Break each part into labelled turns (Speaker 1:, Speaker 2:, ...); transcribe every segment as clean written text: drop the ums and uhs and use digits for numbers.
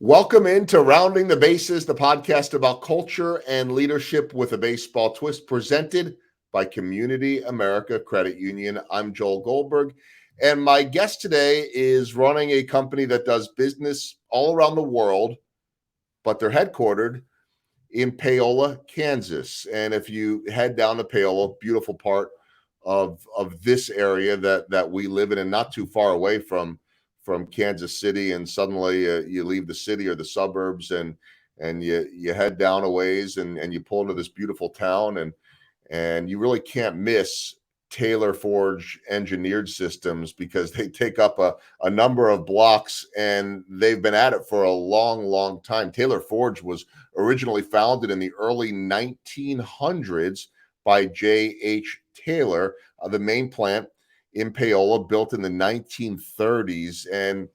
Speaker 1: Welcome into Rounding the Bases, the podcast about culture and leadership with a baseball twist, presented by Community America Credit Union. I'm Joel Goldberg, and my guest today is running a company that does business all around the world, but they're headquartered in Paola, Kansas. And if you head down to Paola, beautiful part of this area that we live in, and not too far away from Kansas City, and suddenly you leave the city or the suburbs and you head down a ways and you pull into this beautiful town, and you really can't miss Taylor Forge Engineered Systems, because they take up a number of blocks and they've been at it for a long time. Taylor Forge was originally founded in the early 1900s by J.H. Taylor. The main plant in Paola, built in the 1930s. And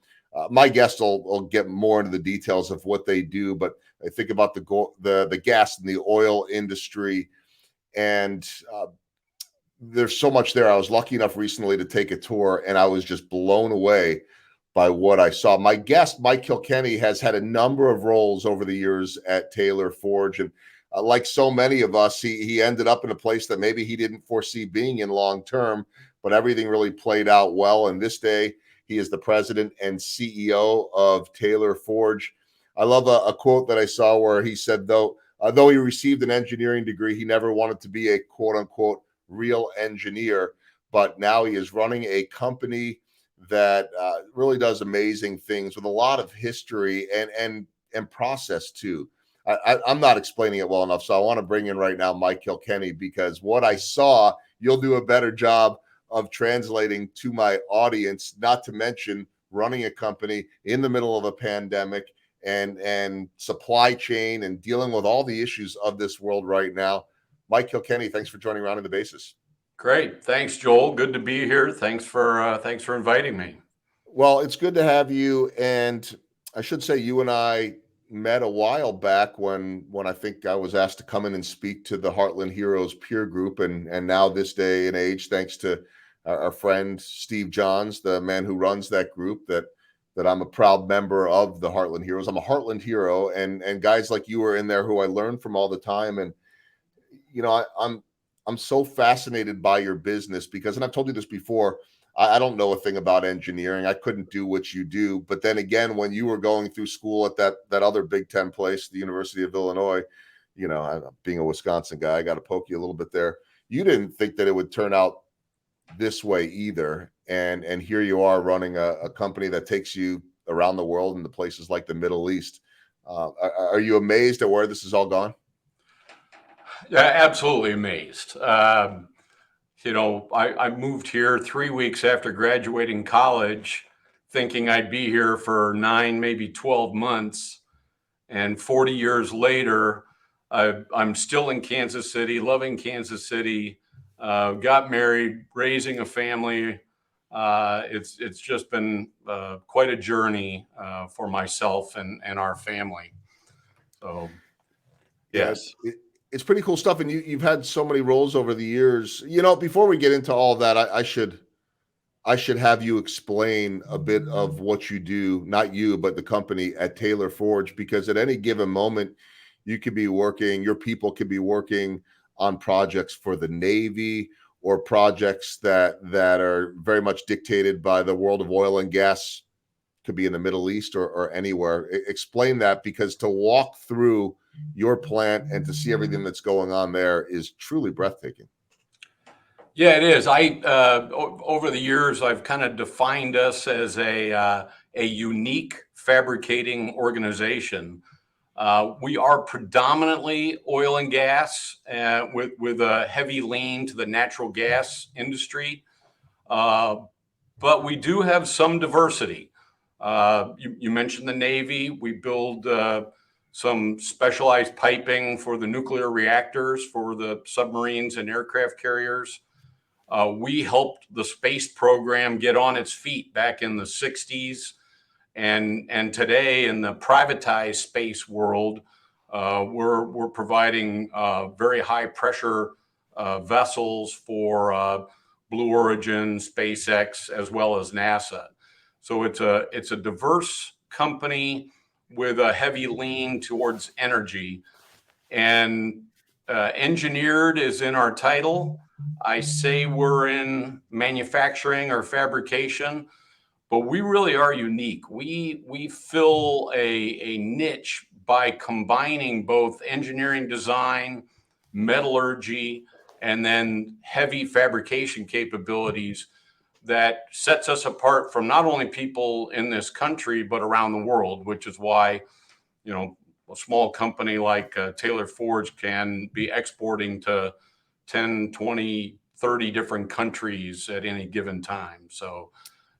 Speaker 1: my guest will get more into the details of what they do, but I think about the gas and the oil industry, and there's so much there. I was lucky enough recently to take a tour, and I was just blown away by what I saw. My guest, Mike Kilkenny, has had a number of roles over the years at Taylor Forge, and like so many of us, he ended up in a place that maybe he didn't foresee being in long term, but everything really played out well. And this day, he is the president and CEO of Taylor Forge. I love a quote that I saw where he said, though he received an engineering degree, he never wanted to be a quote unquote real engineer, but now he is running a company that really does amazing things with a lot of history and process too. I'm not explaining it well enough, so I want to bring in right now Mike Kilkenny, because what I saw, you'll do a better job of translating to my audience, not to mention running a company in the middle of a pandemic and supply chain and dealing with all the issues of this world right now. Mike Kilkenny, thanks for joining Rounding the Bases.
Speaker 2: Great. Thanks, Joel. Good to be here. Thanks for inviting me.
Speaker 1: Well, it's good to have you. And I should say, you and I met a while back when I think I was asked to come in and speak to the Heartland Heroes peer group. And now this day and age, thanks to our friend Steve Johns, the man who runs that group, that I'm a proud member of the Heartland Heroes. I'm a Heartland hero, and guys like you are in there who I learn from all the time. And you know, I'm so fascinated by your business because, and I've told you this before, I don't know a thing about engineering. I couldn't do what you do. But then again, when you were going through school at that other Big Ten place, the University of Illinois, you know, being a Wisconsin guy, I got to poke you a little bit there. You didn't think that it would turn out this way either. And here you are running a company that takes you around the world into places like the Middle East. Are you amazed at where this has all gone?
Speaker 2: Yeah, absolutely amazed. I moved here 3 weeks after graduating college, thinking I'd be here for 9, maybe 12 months. And 40 years later, I'm still in Kansas City, loving Kansas City, got married, raising a family. It's just been quite a journey for myself and our family. So, yes.
Speaker 1: It's pretty cool stuff. And you've had so many roles over the years. You know, before we get into all of that, I should have you explain a bit of what you do, not you, but the company at Taylor Forge, because at any given moment, you could be working, your people could be working on projects for the Navy, or projects that are very much dictated by the world of oil and gas, could be in the Middle East or anywhere. Explain that, because to walk through your plant and to see everything that's going on there is truly breathtaking.
Speaker 2: Yeah, it is. Over the years, I've kind of defined us as a unique fabricating organization. We are predominantly oil and gas, with a heavy lean to the natural gas industry, but we do have some diversity. You mentioned the Navy. We build some specialized piping for the nuclear reactors for the submarines and aircraft carriers. We helped the space program get on its feet back in the 60s. And today, in the privatized space world, we're providing very high pressure vessels for Blue Origin, SpaceX, as well as NASA. So it's a diverse company with a heavy lean towards energy. And engineered is in our title. I say we're in manufacturing or fabrication, but we really are unique. We fill a niche by combining both engineering design, metallurgy, and then heavy fabrication capabilities that sets us apart from not only people in this country, but around the world, which is why, you know, a small company like Taylor Forge can be exporting to 10, 20, 30 different countries at any given time. So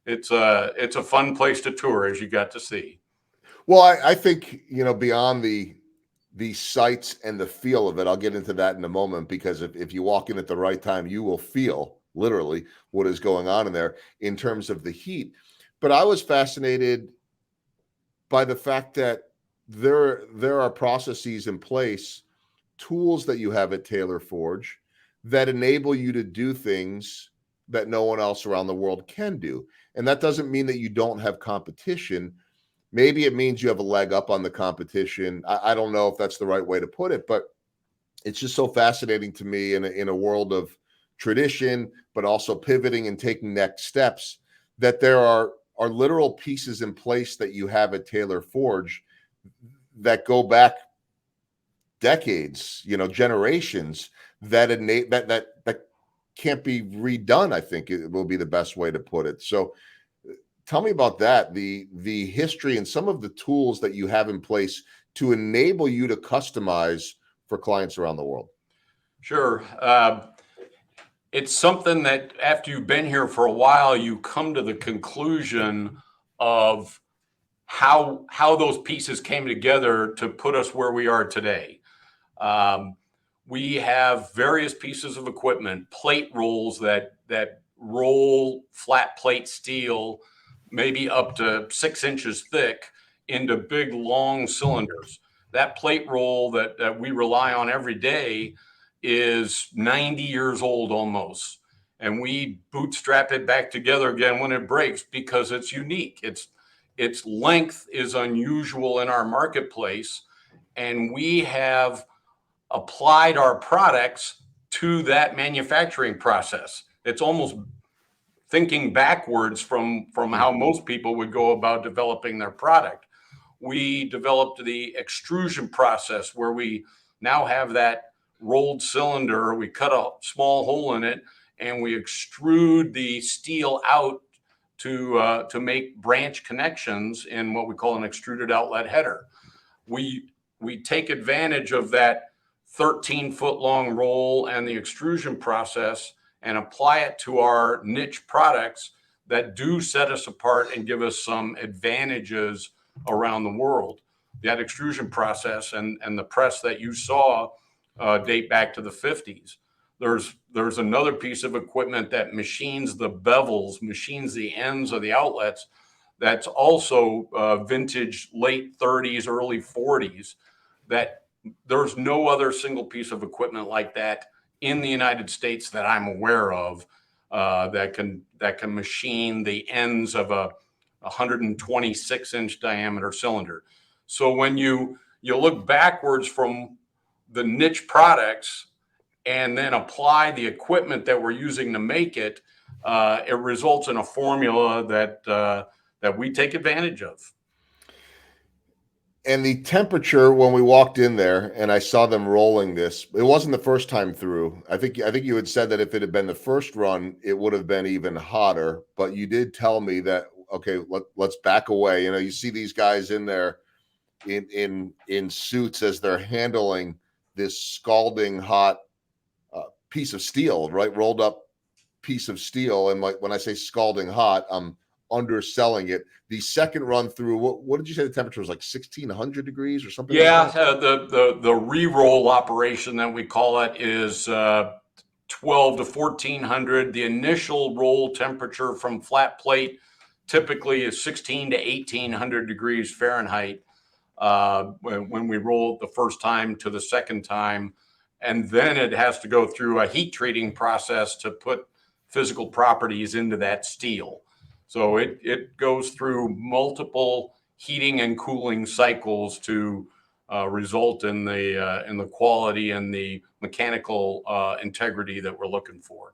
Speaker 2: it's a fun place to tour, as you got to see.
Speaker 1: Well, I think, beyond the sights and the feel of it, I'll get into that in a moment, because if you walk in at the right time, you will feel literally what is going on in there in terms of the heat. But I was fascinated by the fact that there are processes in place, tools that you have at Taylor Forge that enable you to do things that no one else around the world can do. And that doesn't mean that you don't have competition. Maybe it means you have a leg up on the competition. I don't know if that's the right way to put it, but it's just so fascinating to me in a world of tradition, but also pivoting and taking next steps, that there are literal pieces in place that you have at Taylor Forge that go back decades, generations, that can't be redone. I think it will be the best way to put it. So tell me about that, the history and some of the tools that you have in place to enable you to customize for clients around the world.
Speaker 2: Sure. It's something that after you've been here for a while, you come to the conclusion of how those pieces came together to put us where we are today. We have various pieces of equipment, plate rolls that roll flat plate steel, maybe up to 6 inches thick, into big long cylinders. That plate roll that we rely on every day is 90 years old almost. And we bootstrap it back together again when it breaks because it's unique. Its length is unusual in our marketplace, and we have applied our products to that manufacturing process. It's almost thinking backwards from how most people would go about developing their product. We developed the extrusion process where we now have that rolled cylinder. We cut a small hole in it and we extrude the steel out to make branch connections in what we call an extruded outlet header. We take advantage of that 13-foot long roll and the extrusion process and apply it to our niche products that do set us apart and give us some advantages around the world. That extrusion process and the press that you saw date back to the 50s. There's another piece of equipment that machines the bevels, machines the ends of the outlets. That's also vintage late 30s, early 40s. That there's no other single piece of equipment like that in the United States that I'm aware of that can machine the ends of a 126-inch diameter cylinder. So when you look backwards from the niche products and then apply the equipment that we're using to make it, it results in a formula that we take advantage of.
Speaker 1: And the temperature, when we walked in there and I saw them rolling this, it wasn't the first time through. I think you had said that if it had been the first run, it would have been even hotter. But you did tell me that, okay, let's back away. You see these guys in there in suits as they're handling this scalding hot piece of steel, right? Rolled up piece of steel. And like when I say scalding hot, I'm underselling it. The second run through, what did you say the temperature was, like 1600 degrees or something?
Speaker 2: Yeah,
Speaker 1: like that?
Speaker 2: the re-roll operation that we call it is 12 to 1400. The initial roll temperature from flat plate typically is 16 to 1800 degrees Fahrenheit when we roll it the first time to the second time. And then it has to go through a heat treating process to put physical properties into that steel. So it goes through multiple heating and cooling cycles to result in the quality and the mechanical integrity that we're looking for.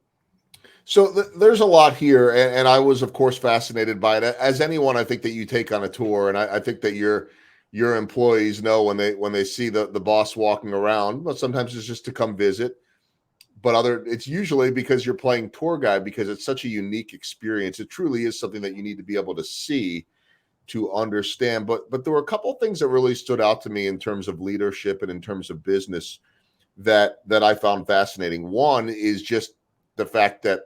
Speaker 1: So there's a lot here, and I was, of course, fascinated by it. As anyone, I think that you take on a tour, and I think that your employees know when they see the boss walking around. But sometimes it's just to come visit, but it's usually because you're playing tour guide, because it's such a unique experience. It truly is something that you need to be able to see to understand. But there were a couple of things that really stood out to me in terms of leadership and in terms of business that I found fascinating. One is just the fact that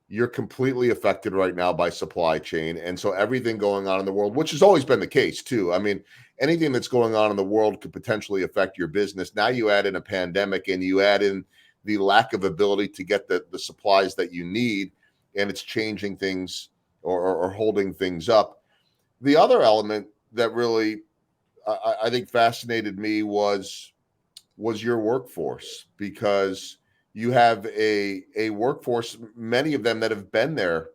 Speaker 1: you're completely affected right now by supply chain. And so everything going on in the world, which has always been the case too. I mean, anything that's going on in the world could potentially affect your business. Now you add in a pandemic and you add in the lack of ability to get the supplies that you need, and it's changing things or holding things up. The other element that really I think fascinated me was your workforce, because you have a workforce, many of them that have been there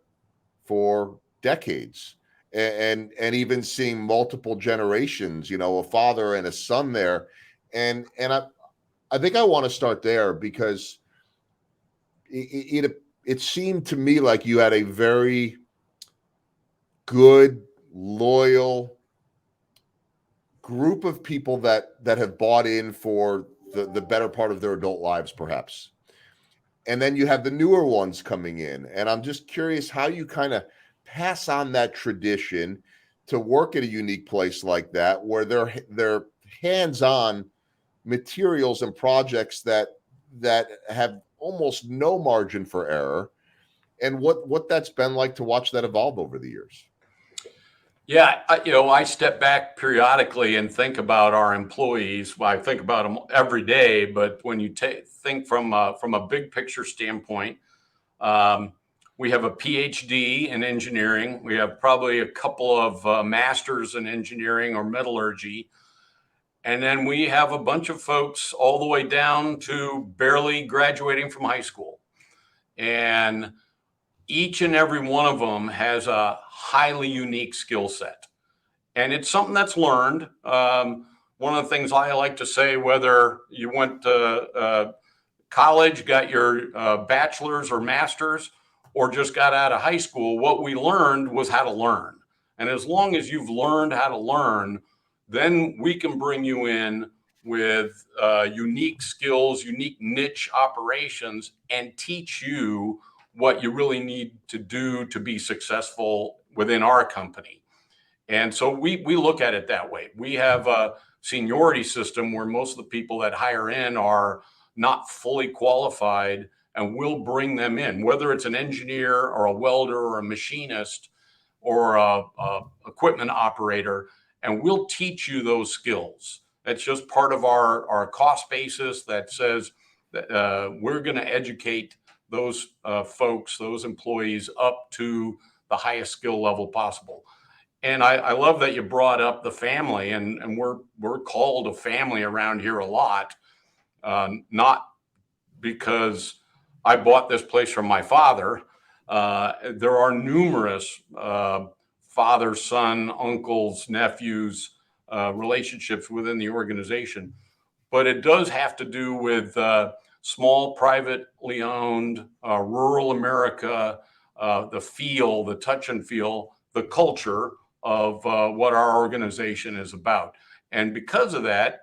Speaker 1: for decades, and even seeing multiple generations, a father and a son there. And I think I want to start there, because it seemed to me like you had a very good, loyal group of people that have bought in for the better part of their adult lives, perhaps. And then you have the newer ones coming in. And I'm just curious how you kind of pass on that tradition to work at a unique place like that, where they're hands-on materials and projects that have almost no margin for error, and what that's been like to watch that evolve over the years.
Speaker 2: Yeah, I step back periodically and think about our employees. Well, I think about them every day, but when you think from a big picture standpoint, we have a PhD in engineering. We have probably a couple of masters in engineering or metallurgy. And then we have a bunch of folks all the way down to barely graduating from high school. And each and every one of them has a highly unique skill set. And it's something that's learned. One of the things I like to say, whether you went to college, got your bachelor's or master's, or just got out of high school, what we learned was how to learn. And as long as you've learned how to learn, then we can bring you in with unique skills, unique niche operations, and teach you what you really need to do to be successful within our company. And so we look at it that way. We have a seniority system where most of the people that hire in are not fully qualified, and we'll bring them in, whether it's an engineer or a welder or a machinist or a equipment operator, and we'll teach you those skills. That's just part of our cost basis that says that we're going to educate those folks, those employees, up to the highest skill level possible. And I love that you brought up the family, and we're called a family around here a lot, not because I bought this place from my father. There are numerous father, son, uncles, nephews, relationships within the organization, but it does have to do with small, privately owned, rural America, the touch and feel, the culture of what our organization is about. And because of that,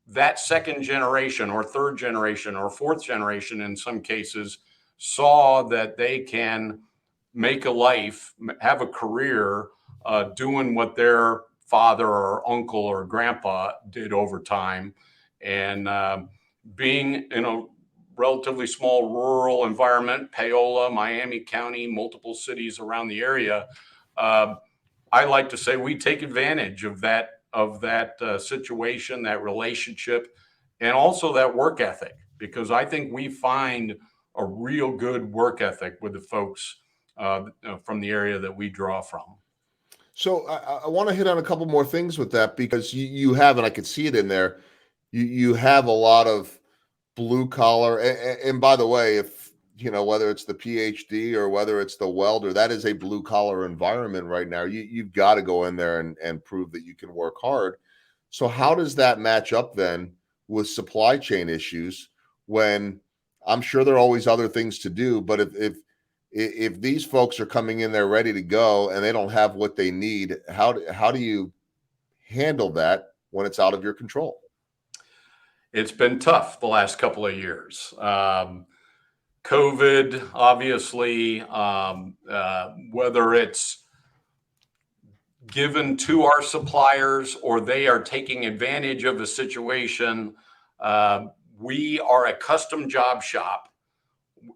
Speaker 2: that second generation or third generation or fourth generation in some cases saw that they can make a life, have a career doing what their father or uncle or grandpa did over time. And being in a relatively small rural environment, Paola, Miami County, multiple cities around the area, I like to say we take advantage of that situation, that relationship, and also that work ethic, because I think we find a real good work ethic with the folks from the area that we draw from.
Speaker 1: So I want to hit on a couple more things with that, because you have, and I could see it in there, you have a lot of blue collar. And by the way, whether it's the PhD or whether it's the welder, that is a blue collar environment right now. You've got to go in there and prove that you can work hard. So how does that match up then with supply chain issues when I'm sure there are always other things to do, but if these folks are coming in there ready to go and they don't have what they need, how do you handle that when it's out of your control?
Speaker 2: It's been tough the last couple of years. COVID, obviously, whether it's given to our suppliers or they are taking advantage of a situation, we are a custom job shop.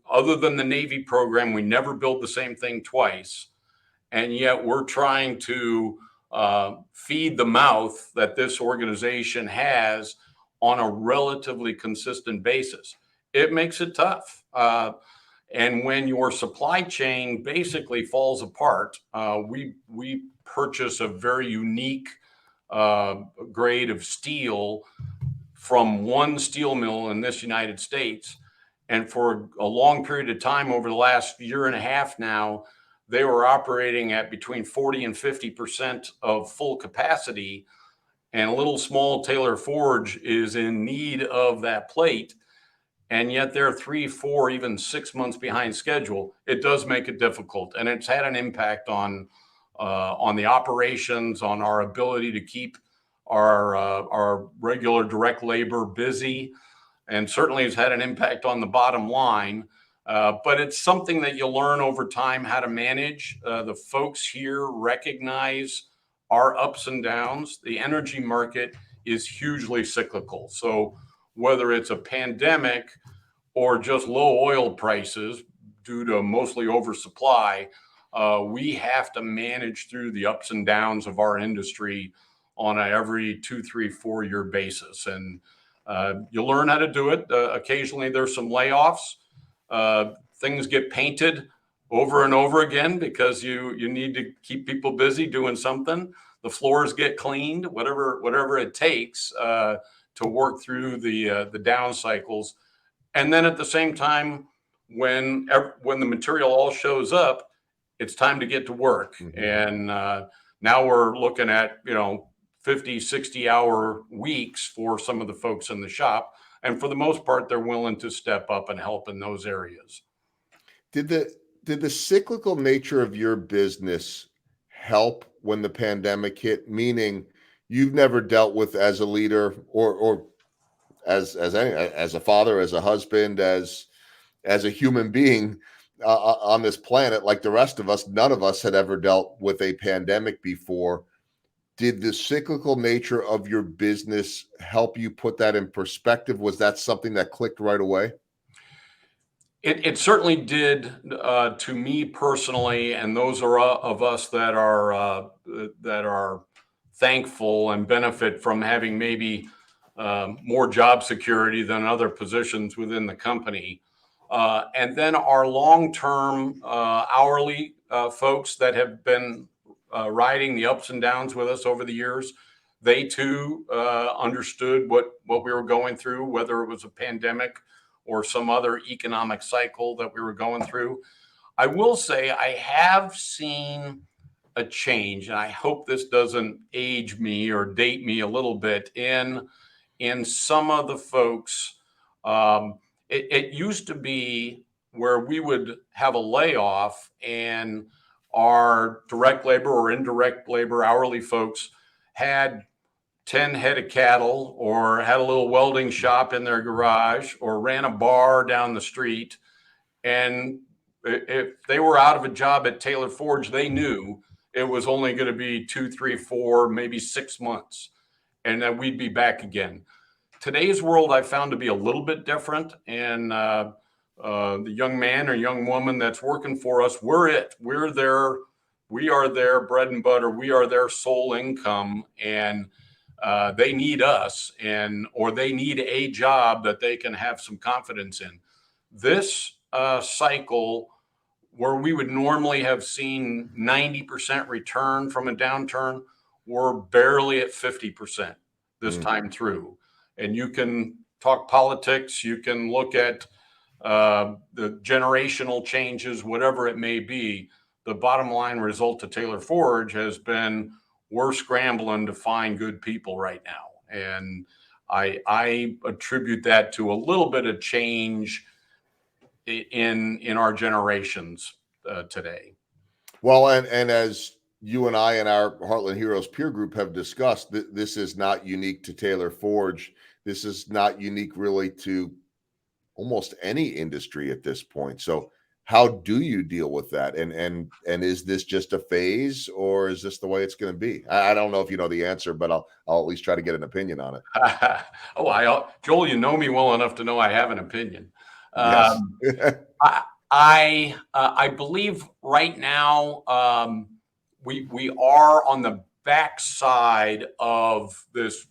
Speaker 2: Other than the Navy program, we never build the same thing twice. And yet we're trying to feed the mouth that this organization has on a relatively consistent basis. It makes it tough. And when your supply chain basically falls apart, we purchase a very unique grade of steel from one steel mill in this United States. And for a long period of time over the last year and a half now, they were operating at between 40 and 50% of full capacity. And a little small Taylor Forge is in need of that plate. And yet they're 3, 4, even 6 months behind schedule. It does make it difficult. And it's had an impact on the operations, on our ability to keep our regular direct labor busy, and certainly has had an impact on the bottom line. But it's something that you learn over time how to manage. The folks here recognize our ups and downs. The energy market is hugely cyclical. So whether it's a pandemic or just low oil prices due to mostly oversupply, we have to manage through the ups and downs of our industry on a every 2, 3, 4 year basis. And you learn how to do it. Occasionally there's some layoffs. Things get painted over and over again because you need to keep people busy doing something. The floors get cleaned, whatever it takes to work through the down cycles. And then at the same time, when the material all shows up, it's time to get to work. Mm-hmm. And now we're looking at 50, 60-hour weeks for some of the folks in the shop. And for the most part, they're willing to step up and help in those areas.
Speaker 1: Did the cyclical nature of your business help when the pandemic hit? Meaning, you've never dealt with as a leader or as a father, as a husband, as a human being on this planet, like the rest of us. None of us had ever dealt with a pandemic before. Did the cyclical nature of your business help you put that in perspective? Was that something that clicked right away?
Speaker 2: It certainly did to me personally, and those are of us that are thankful and benefit from having maybe more job security than other positions within the company. And then our long-term hourly folks that have been riding the ups and downs with us over the years, they too understood what we were going through, whether it was a pandemic or some other economic cycle that we were going through. I will say I have seen a change, and I hope this doesn't age me or date me a little bit in some of the folks. It used to be where we would have a layoff and our direct labor or indirect labor hourly folks had 10 head of cattle or had a little welding shop in their garage or ran a bar down the street. And if they were out of a job at Taylor Forge, they knew it was only going to be 2, 3, 4, maybe 6 months, and then we'd be back again. Today's world I found to be a little bit different. And the young man or young woman that's working for us, we are their bread and butter. We are their sole income. And they need us, or they need a job that they can have some confidence in. This cycle, where we would normally have seen 90% return from a downturn, we're barely at 50% this time through. And you can talk politics, you can look at the generational changes, whatever it may be, the bottom line result to Taylor Forge has been we're scrambling to find good people right now. And I attribute that to a little bit of change in our generations today.
Speaker 1: Well, and as you and I and our Heartland Heroes peer group have discussed, this is not unique to Taylor Forge. This is not unique really to almost any industry at this point. So how do you deal with that? And is this just a phase, or is this the way it's going to be? I don't know if you know the answer, but I'll at least try to get an opinion on it.
Speaker 2: Joel, you know me well enough to know I have an opinion.
Speaker 1: Yes.
Speaker 2: I believe right now we are on the backside of this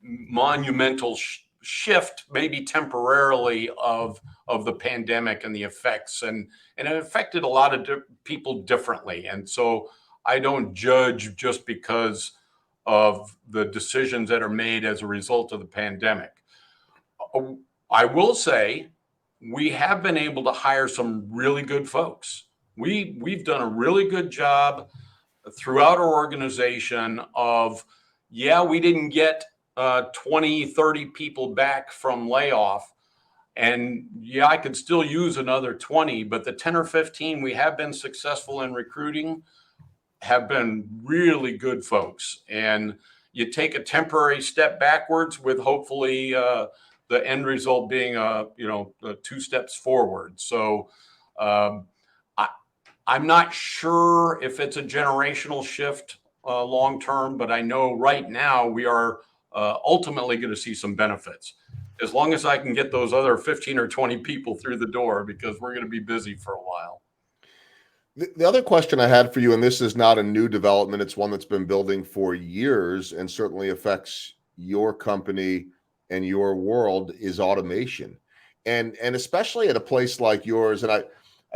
Speaker 2: monumental shift, maybe temporarily, of the pandemic and the effects, and it affected a lot of people differently. And so I don't judge just because of the decisions that are made as a result of the pandemic. I will say we have been able to hire some really good folks. We've done a really good job throughout our organization of, yeah, we didn't get 20, 30 people back from layoff. And yeah, I could still use another 20, but the 10 or 15 we have been successful in recruiting have been really good folks. And you take a temporary step backwards with hopefully the end result being two steps forward. So I'm not sure if it's a generational shift long term, but I know right now we are ultimately going to see some benefits as long as I can get those other 15 or 20 people through the door, because we're going to be busy for a while.
Speaker 1: The other question I had for you, and this is not a new development, it's one that's been building for years and certainly affects your company and your world, is automation. And especially at a place like yours, and I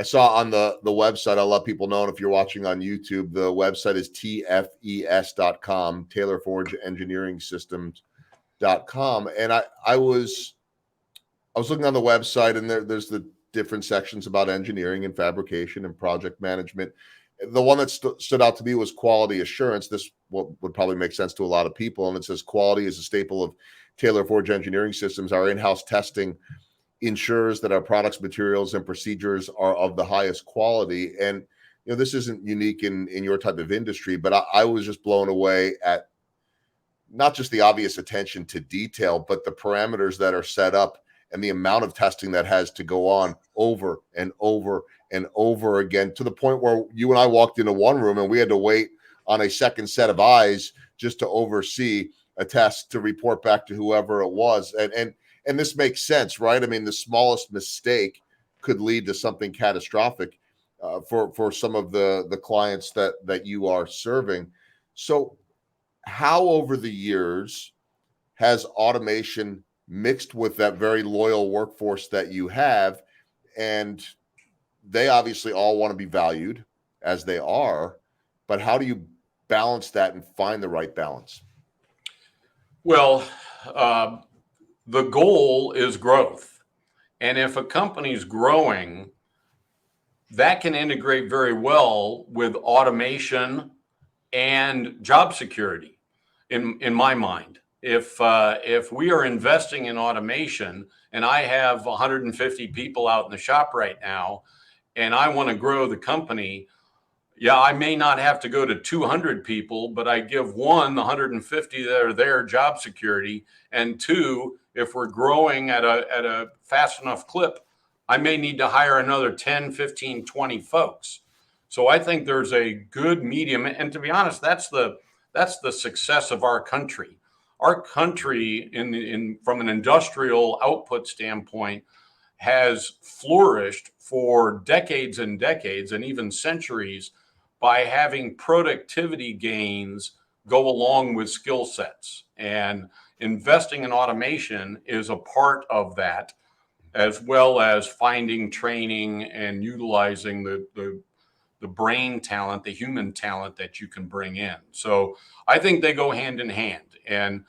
Speaker 1: saw on the website, I'll let people know, and if you're watching on YouTube, the website is tfes.com, Taylor Forge Engineering Systems.com. And I was looking on the website, and there's the different sections about engineering and fabrication and project management. The one that stood out to me was quality assurance. This would probably make sense to a lot of people. And it says quality is a staple of Taylor Forge Engineering Systems. Our in-house testing ensures that our products, materials, and procedures are of the highest quality. And this isn't unique in your type of industry, but I was just blown away at not just the obvious attention to detail, but the parameters that are set up and the amount of testing that has to go on over and over and over again, to the point where you and I walked into one room and we had to wait on a second set of eyes just to oversee a test to report back to whoever it was. And this makes sense, right? I mean, the smallest mistake could lead to something catastrophic for some of the clients that you are serving. So how over the years has automation mixed with that very loyal workforce that you have? And they obviously all want to be valued as they are, but how do you balance that and find the right balance?
Speaker 2: Well, the goal is growth. And if a company's growing, that can integrate very well with automation and job security, in my mind. If we are investing in automation, and I have 150 people out in the shop right now, and I want to grow the company, yeah, I may not have to go to 200 people, but I give one, the 150 that are there, job security, and two, if we're growing at a fast enough clip, I may need to hire another 10, 15, 20 folks. So I think there's a good medium. And to be honest, that's the success of our country. Our country, from an industrial output standpoint, has flourished for decades and decades and even centuries by having productivity gains go along with skill sets. And investing in automation is a part of that, as well as finding training and utilizing the brain talent, the human talent that you can bring in. So I think they go hand in hand. And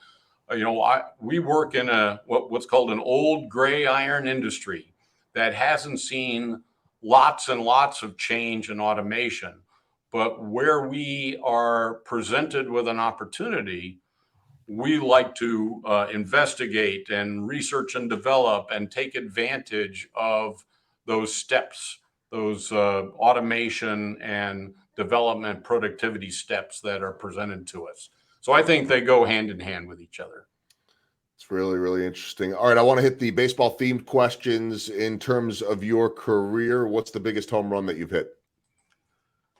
Speaker 2: we work in what's called an old gray iron industry. that hasn't seen lots and lots of change and automation. But where we are presented with an opportunity, we like to investigate and research and develop and take advantage of those steps, those automation and development productivity steps that are presented to us. So I think they go hand in hand with each other.
Speaker 1: It's really, really interesting. All right, I want to hit the baseball themed questions. In terms of your career, what's the biggest home run that you've hit?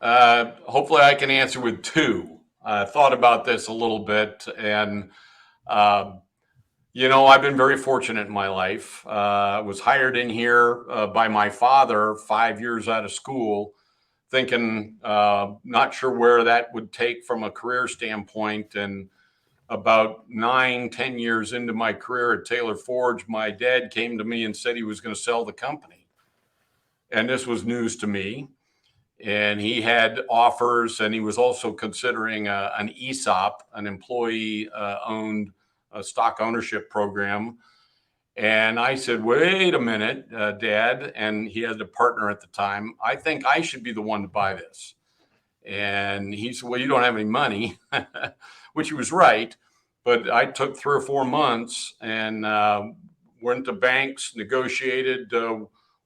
Speaker 2: Hopefully I can answer with two. I thought about this a little bit, and I've been very fortunate in my life. I was hired in here by my father 5 years out of school, thinking not sure where that would take from a career standpoint. And about 9-10 years into my career at Taylor Forge, my dad came to me and said he was going to sell the company. And this was news to me. And he had offers, and he was also considering an ESOP, an employee owned stock ownership program. And I said, wait a minute, Dad. And he had a partner at the time. I think I should be the one to buy this. And he said, well, you don't have any money, which he was right. But I took 3 or 4 months and went to banks, negotiated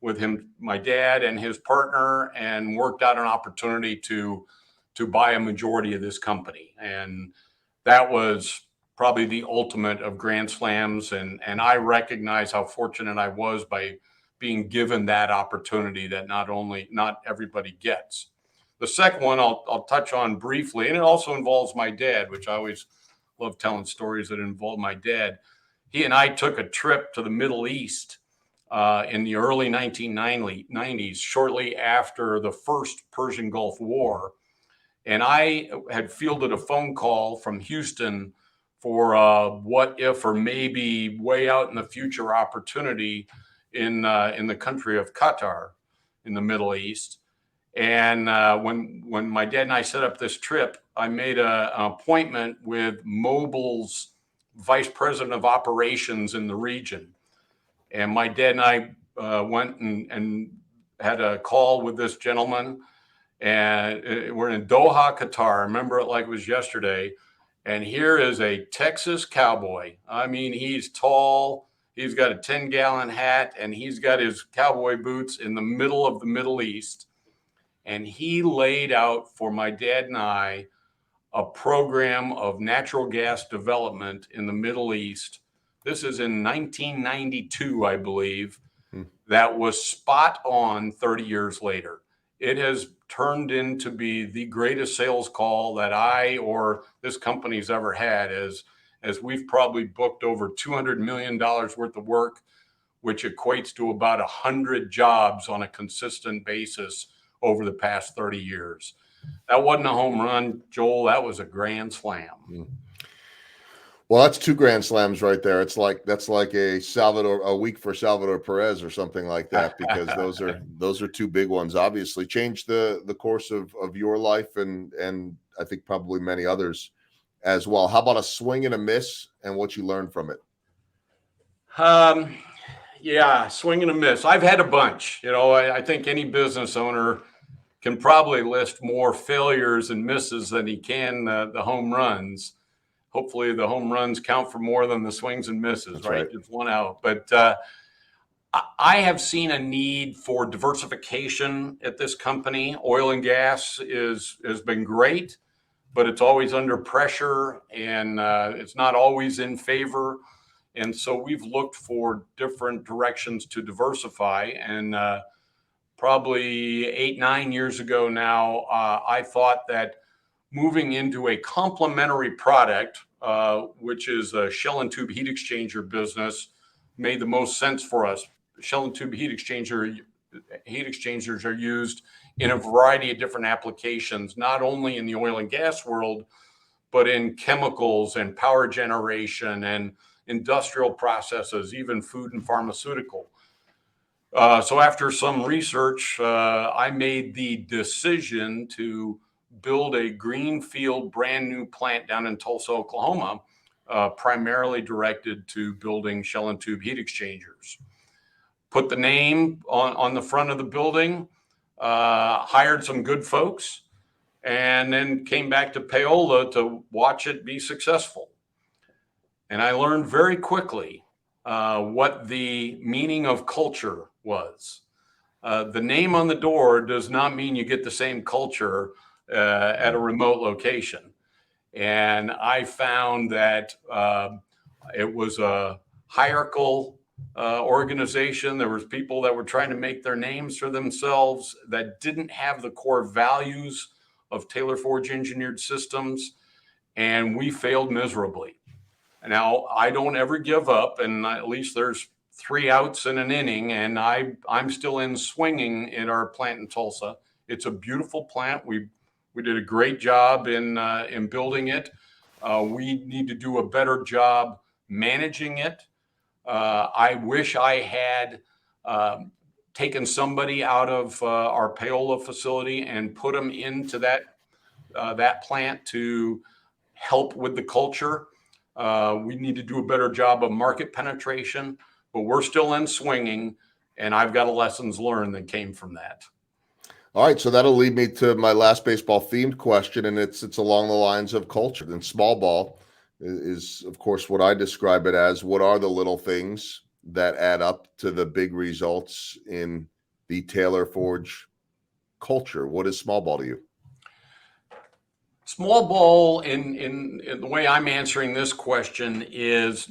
Speaker 2: with him, my dad and his partner, and worked out an opportunity to buy a majority of this company. And that was probably the ultimate of grand slams. And I recognize how fortunate I was by being given that opportunity that not everybody gets. The second one I'll touch on briefly, and it also involves my dad, which I always love telling stories that involve my dad. He and I took a trip to the Middle East in the early 1990s, shortly after the first Persian Gulf War. And I had fielded a phone call from Houston for what if or maybe way out in the future opportunity in the country of Qatar in the Middle East. And when my dad and I set up this trip, I made an appointment with Mobil's vice president of operations in the region. And my dad and I went and had a call with this gentleman. And we're in Doha, Qatar. I remember it like it was yesterday. And here is a Texas cowboy. I mean, he's tall. He's got a 10-gallon hat, and he's got his cowboy boots in the middle of the Middle East. And he laid out for my dad and I a program of natural gas development in the Middle East. This is in 1992, I believe, that was spot on 30 years later. It has turned into be the greatest sales call that I or this company's ever had, as we've probably booked over $200 million worth of work, which equates to about 100 jobs on a consistent basis over the past 30 years. That wasn't a home run, Joel. That was a grand slam.
Speaker 1: Well, that's 2 grand slams right there. That's like a week for Salvador Perez or something like that, because those are 2 big ones. Obviously, changed the course of your life and I think probably many others as well. How about a swing and a miss and what you learned from it?
Speaker 2: Yeah, swing and a miss. I've had a bunch. I think any business owner can probably list more failures and misses than he can the home runs. Hopefully the home runs count for more than the swings and misses.
Speaker 1: That's
Speaker 2: right? It's one out. But I have seen a need for diversification at this company. Oil and gas has been great, but it's always under pressure, and it's not always in favor. And so we've looked for different directions to diversify. And probably 8-9 years ago now, I thought that moving into a complementary product, which is a shell and tube heat exchanger business, made the most sense for us. Shell and tube heat exchangers are used in a variety of different applications, not only in the oil and gas world, but in chemicals and power generation and industrial processes, even food and pharmaceutical. So after some research, I made the decision to build a greenfield brand new plant down in Tulsa, Oklahoma, primarily directed to building shell and tube heat exchangers. put the name on the front of the building, hired some good folks, and then came back to Paola to watch it be successful. And I learned very quickly what the meaning of culture was. The name on the door does not mean you get the same culture at a remote location. And I found that it was a hierarchical organization. There was people that were trying to make their names for themselves that didn't have the core values of Taylor Forge Engineered Systems, and we failed miserably. Now, I don't ever give up, and at least there's 3 outs in an inning, and I'm still in swinging in our plant in Tulsa. It's a beautiful plant. We did a great job in building it. We need to do a better job managing it. I wish I had taken somebody out of our Paola facility and put them into that plant to help with the culture. We need to do a better job of market penetration, but we're still in swinging, and I've got a lessons learned that came from that.
Speaker 1: All right, so that'll lead me to my last baseball themed question, and it's along the lines of culture. And small ball is, of course, what I describe it as. What are the little things that add up to the big results in the Taylor Forge culture? What is small ball to you?
Speaker 2: Small ball, in the way I'm answering this question, is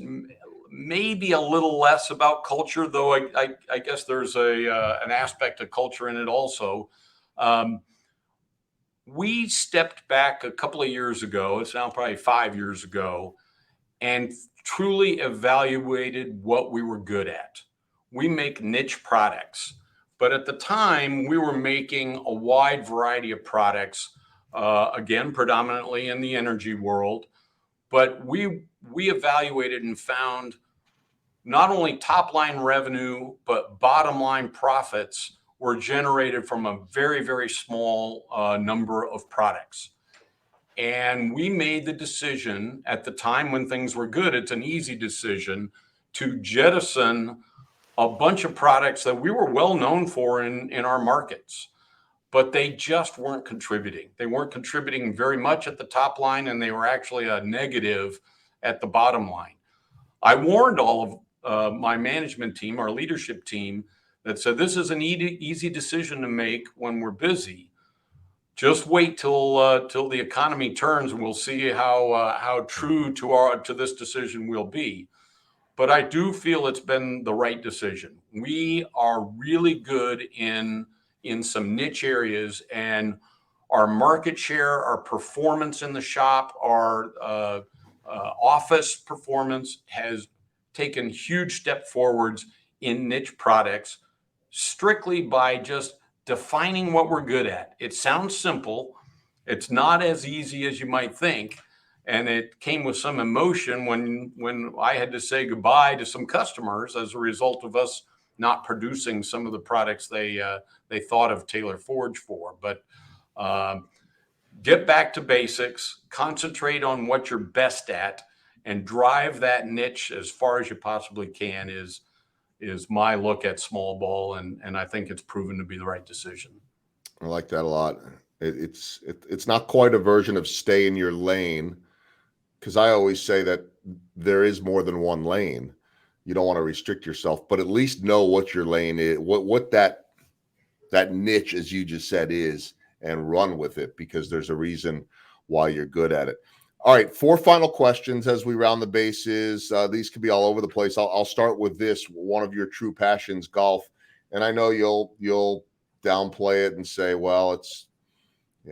Speaker 2: maybe a little less about culture, though I guess there's an aspect of culture in it also. We stepped back a couple of years ago, it's now probably 5 years ago, and truly evaluated what we were good at. We make niche products, but at the time we were making a wide variety of products, again, predominantly in the energy world. But we evaluated and found not only top line revenue, but bottom line profits were generated from a very, very small number of products. And we made the decision at the time when things were good, it's an easy decision, to jettison a bunch of products that we were well known for in our markets, but they just weren't contributing. They weren't contributing very much at the top line, and they were actually a negative at the bottom line. I warned all of my management team, our leadership team, that said, this is an easy decision to make when we're busy. Just wait till the economy turns, and we'll see how true to this decision we'll be. But I do feel it's been the right decision. We are really good in some niche areas, and our market share, our performance in the shop, our office performance has taken huge step forwards in niche products, strictly by just defining what we're good at. It sounds simple. It's not as easy as you might think. And it came with some emotion when I had to say goodbye to some customers as a result of us not producing some of the products they thought of Taylor Forge for. But get back to basics, concentrate on what you're best at, and drive that niche as far as you possibly can is my look at small ball, and I think it's proven to be the right decision.
Speaker 1: I like that a lot. It's not quite a version of stay in your lane, because I always say that there is more than one lane. You don't want to restrict yourself, but at least know what your lane is, what that niche, as you just said, is, and run with it, because there's a reason why you're good at it. All right, 4 final questions as we round the bases. These could be all over the place. I'll start with this. One of your true passions, golf. And I know you'll downplay it and say, well,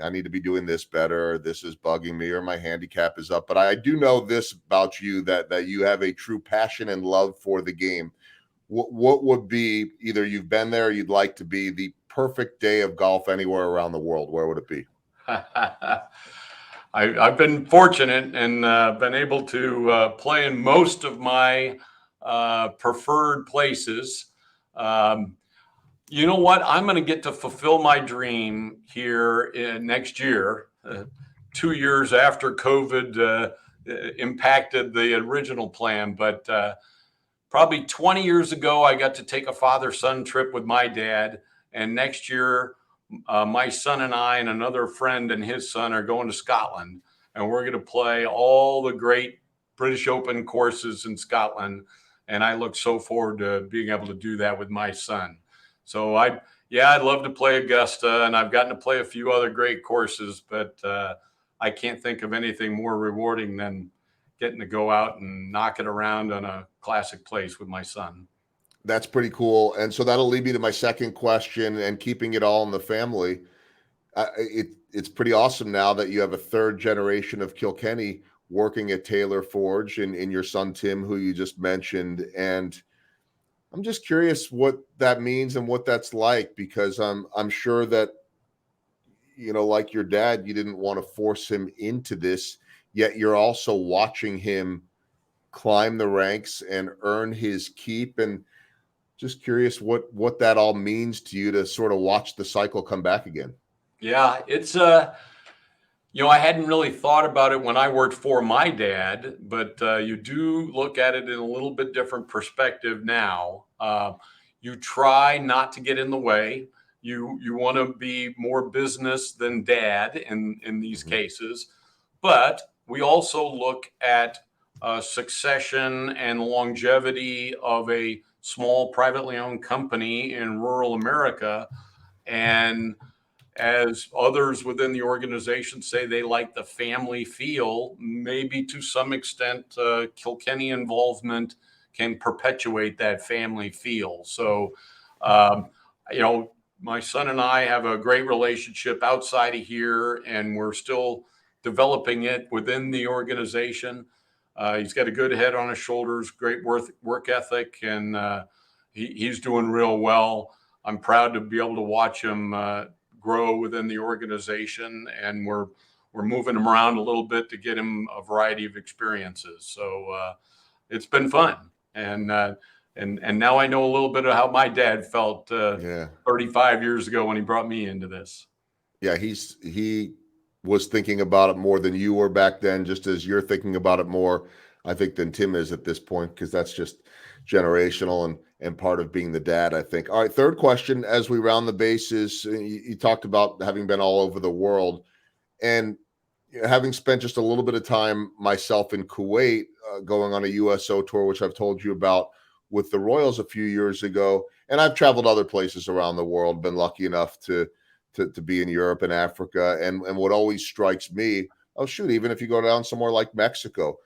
Speaker 1: I need to be doing this better. This is bugging me, or my handicap is up. But I do know this about you, that you have a true passion and love for the game. What would be, either you've been there or you'd like to be, the perfect day of golf anywhere around the world? Where would it be?
Speaker 2: I've been fortunate and been able to play in most of my preferred places. You know what? I'm going to get to fulfill my dream here next year, 2 years after COVID impacted the original plan. But probably 20 years ago, I got to take a father-son trip with my dad. And next year, my son and I and another friend and his son are going to Scotland. And we're going to play all the great British Open courses in Scotland. And I look so forward to being able to do that with my son. So I'd love to play Augusta, and I've gotten to play a few other great courses, but I can't think of anything more rewarding than getting to go out and knock it around on a classic place with my son.
Speaker 1: That's pretty cool. And so that'll lead me to my second question, and keeping it all in the family. It's pretty awesome now that you have a third generation of Kilkenny working at Taylor Forge, and in your son Tim, who you just mentioned. And I'm just curious what that means and what that's like, because I'm sure that, like your dad, you didn't want to force him into this, yet you're also watching him climb the ranks and earn his keep. And just curious what that all means to you, to sort of watch the cycle come back again.
Speaker 2: Yeah, it's I hadn't really thought about it when I worked for my dad, but you do look at it in a little bit different perspective now. You try not to get in the way. You want to be more business than dad in these cases, but we also look at succession and longevity of a small privately owned company in rural America. And as others within the organization say, they like the family feel. Maybe to some extent, Kilkenny involvement can perpetuate that family feel. So, my son and I have a great relationship outside of here, and we're still developing it within the organization. He's got a good head on his shoulders, great work ethic, and he's doing real well. I'm proud to be able to watch him grow within the organization, and we're moving him around a little bit to get him a variety of experiences. So it's been fun, and now I know a little bit of how my dad felt 35 years ago when he brought me into this.
Speaker 1: Yeah, he was thinking about it more than you were back then, just as you're thinking about it more, I think, than Tim is at this point, because that's just generational and part of being the dad, I think. All right, third question, as we round the bases. You talked about having been all over the world, and having spent just a little bit of time myself in Kuwait, going on a USO tour, which I've told you about, with the Royals a few years ago. And I've traveled other places around the world, been lucky enough to be in Europe and Africa. And what always strikes me, oh shoot, even if you go down somewhere like Mexico,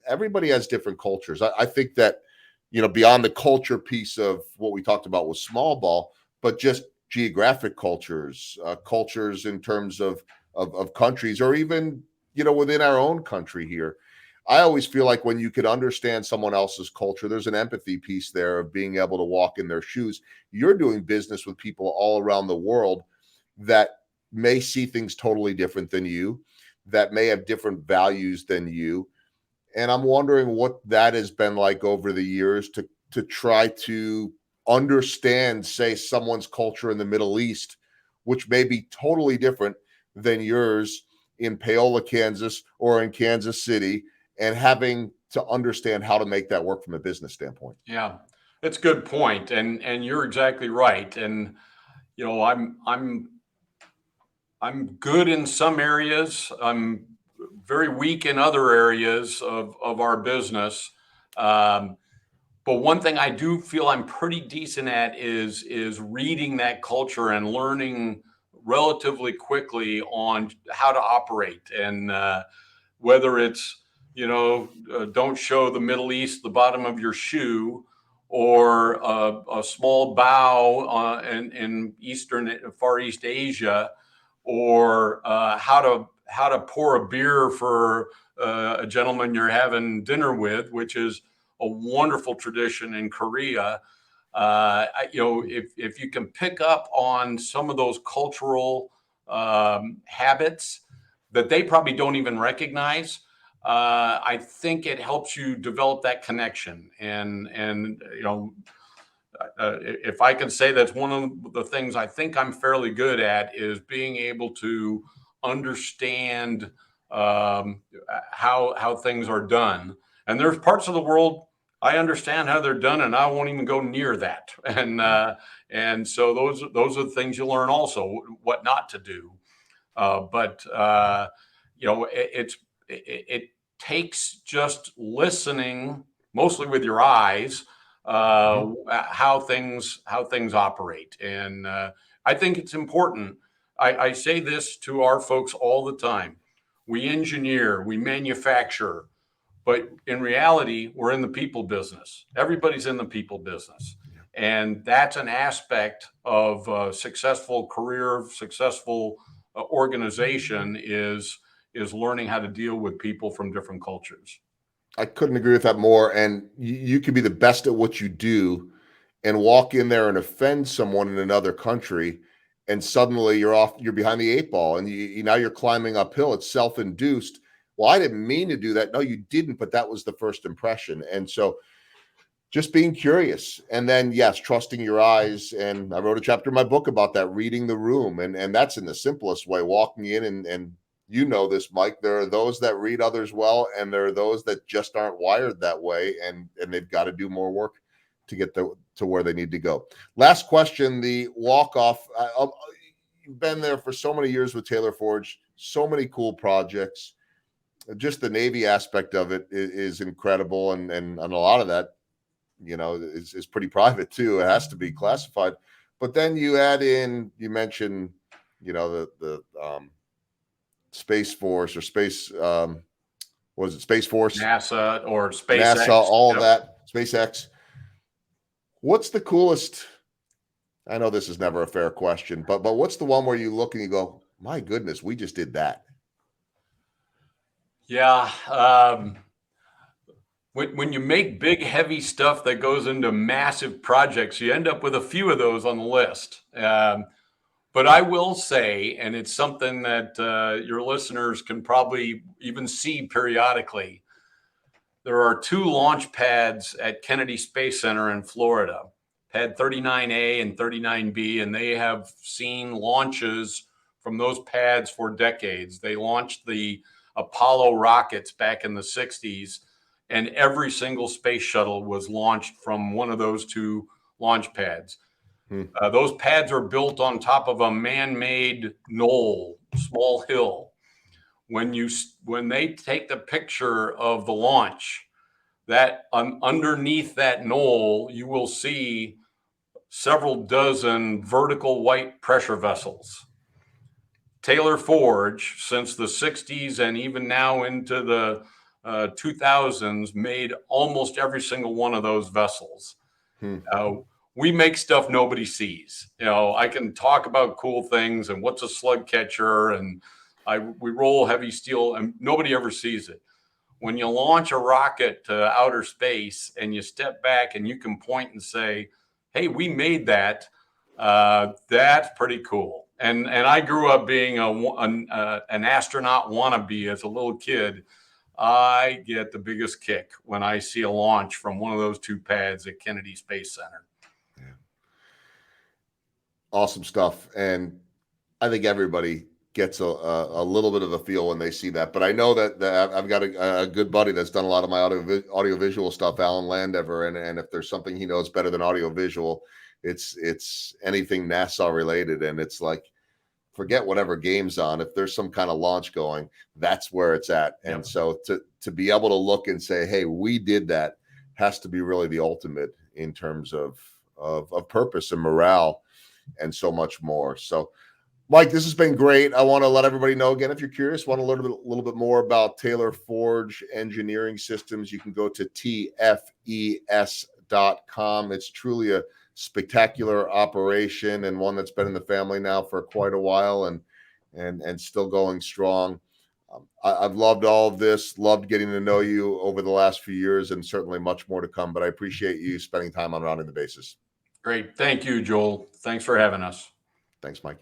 Speaker 1: everybody has different cultures. I think that, beyond the culture piece of what we talked about with small ball, but just geographic cultures, cultures in terms of countries, or even, within our own country here. I always feel like when you could understand someone else's culture, there's an empathy piece there of being able to walk in their shoes. You're doing business with people all around the world that may see things totally different than you, that may have different values than you. And I'm wondering what that has been like over the years to try to understand, say, someone's culture in the Middle East, which may be totally different than yours in Paola, Kansas, or in Kansas City, and having to understand how to make that work from a business standpoint.
Speaker 2: Yeah, that's a good point, and you're exactly right. And I'm good in some areas. I'm very weak in other areas of our business. But one thing I do feel I'm pretty decent at is reading that culture and learning relatively quickly on how to operate, and whether it's don't show the Middle East the bottom of your shoe, or a small bow in Far East Asia, or how to pour a beer for a gentleman you're having dinner with, which is a wonderful tradition in Korea. If you can pick up on some of those cultural habits that they probably don't even recognize, I think it helps you develop that connection. And if I can say, that's one of the things I think I'm fairly good at, is being able to understand how things are done. And there's parts of the world I understand how they're done, and I won't even go near that. And so those are the things you learn also, what not to do. But it takes just listening, mostly with your eyes,
Speaker 1: Mhm.
Speaker 2: how things operate. And I think it's important. I say this to our folks all the time. We engineer, we manufacture, but in reality, we're in the people business. Everybody's in the people business.
Speaker 1: Yeah.
Speaker 2: And that's an aspect of a successful career, successful organization is learning how to deal with people from different cultures.
Speaker 1: I couldn't agree with that more. And you can be the best at what you do and walk in there and offend someone in another country, and suddenly you're behind the eight ball, and now you're climbing uphill. It's self-induced. Well, I didn't mean to do that. No, you didn't, but that was the first impression. And so just being curious, and then yes, trusting your eyes. And I wrote a chapter in my book about that, reading the room, and that's in the simplest way, walking in. And you know this, Mike, there are those that read others well, and there are those that just aren't wired that way, and they've got to do more work to get to where they need to go. Last question, the walk off. You've been there for so many years with Taylor Forge, so many cool projects. Just the Navy aspect of it is incredible, and a lot of that, is pretty private too. It has to be classified. But then you add in, you mentioned, the Space Force, or Space, was it Space Force,
Speaker 2: NASA or
Speaker 1: NASA,
Speaker 2: SpaceX.
Speaker 1: all of
Speaker 2: Yep.
Speaker 1: that, SpaceX. What's the coolest? I know this is never a fair question, but what's the one where you look and you go, my goodness, we just did that?
Speaker 2: Yeah. When you make big, heavy stuff that goes into massive projects, you end up with a few of those on the list. But I will say, and it's something that your listeners can probably even see periodically, there are two launch pads at Kennedy Space Center in Florida, pad 39A and 39B, and they have seen launches from those pads for decades. They launched the Apollo rockets back in the 60s, and every single space shuttle was launched from one of those two launch pads.
Speaker 1: Hmm.
Speaker 2: Those pads are built on top of a man-made knoll, small hill. When they take the picture of the launch, that underneath that knoll, you will see several dozen vertical white pressure vessels. Taylor Forge, since the 60s and even now into the 2000s, made almost every single one of those vessels.
Speaker 1: Hmm.
Speaker 2: We make stuff nobody sees. I can talk about cool things and what's a slug catcher, and we roll heavy steel, and nobody ever sees it. When you launch a rocket to outer space and you step back and you can point and say, "Hey, we made that," that's pretty cool. And I grew up being an astronaut wannabe as a little kid. I get the biggest kick when I see a launch from one of those two pads at Kennedy Space Center.
Speaker 1: Yeah. Awesome stuff. And I think everybody gets a little bit of a feel when they see that. But I know that I've got a good buddy that's done a lot of my audio visual stuff, Alan Landever, and if there's something he knows better than audio visual, it's anything NASA related. And it's like, forget whatever game's on. If there's some kind of launch going, that's where it's at.
Speaker 2: Yep.
Speaker 1: And so to be able to look and say, hey, we did that, has to be really the ultimate in terms of purpose and morale and so much more. So Mike, this has been great. I want to let everybody know again, if you're curious, want to learn a little bit more about Taylor Forge Engineering Systems, you can go to tfes.com. It's truly a spectacular operation, and one that's been in the family now for quite a while, and still going strong. I've loved all of this, loved getting to know you over the last few years, and certainly much more to come. But I appreciate you spending time on Rounding the Bases.
Speaker 2: Great. Thank you, Joel. Thanks for having us.
Speaker 1: Thanks, Mike.